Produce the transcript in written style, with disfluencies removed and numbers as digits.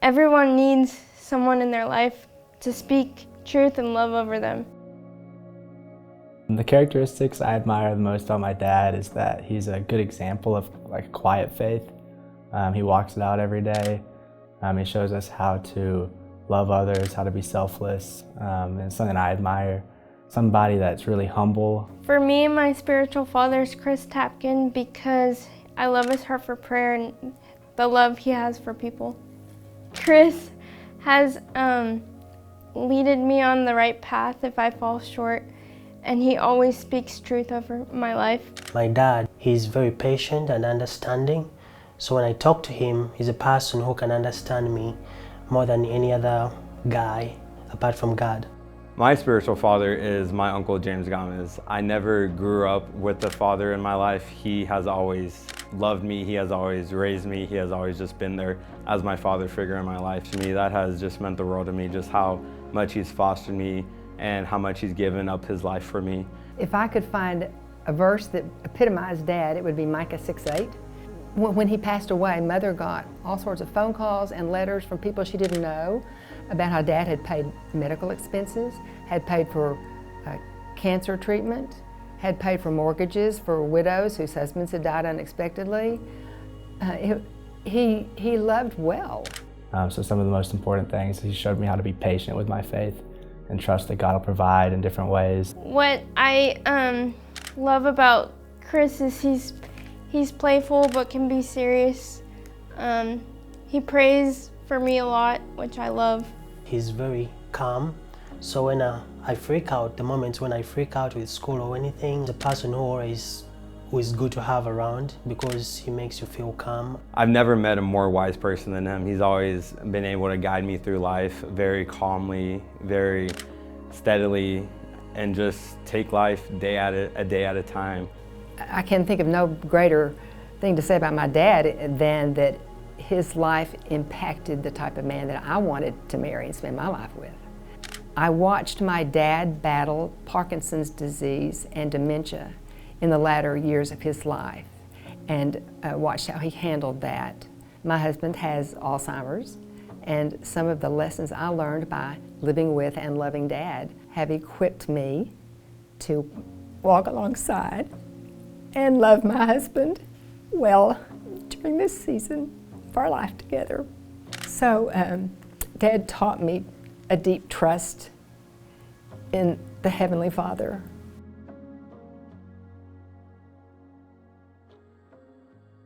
Everyone needs someone in their life to speak truth and love over them. The characteristics I admire the most about my dad is that he's a good example of like quiet faith. He walks it out every day. He shows us how to love others, how to be selfless, and it's something I admire. Somebody that's really humble. For me, my spiritual father is Chris Tapkin because I love his heart for prayer and the love he has for people. Chris has leaded me on the right path if I fall short, and he always speaks truth over my life. My dad, he's very patient and understanding, so when I talk to him, he's a person who can understand me more than any other guy apart from God. My spiritual father is my Uncle James Gomez. I never grew up with a father in my life. He has always loved me, he has always raised me, he has always just been there as my father figure in my life. To me, that has just meant the world to me, just how much he's fostered me and how much he's given up his life for me. If I could find a verse that epitomized Dad, it would be Micah 6:8. When he passed away, Mother got all sorts of phone calls and letters from people she didn't know about how Dad had paid medical expenses, had paid for cancer treatment, had paid for mortgages for widows whose husbands had died unexpectedly. He loved well. So some of the most important things, he showed me how to be patient with my faith and trust that God will provide in different ways. What I love about Chris is he's playful but can be serious. He prays for me a lot, which I love. He's very calm, so when I freak out, the moments when I freak out with school or anything, the person who is good to have around because he makes you feel calm. I've never met a more wise person than him. He's always been able to guide me through life very calmly, very steadily, and just take life a day at a time. I can think of no greater thing to say about my dad than that his life impacted the type of man that I wanted to marry and spend my life with. I watched my dad battle Parkinson's disease and dementia in the latter years of his life and watched how he handled that. My husband has Alzheimer's, and some of the lessons I learned by living with and loving Dad have equipped me to walk alongside and love my husband well during this season of our life together. So Dad taught me a deep trust in the Heavenly Father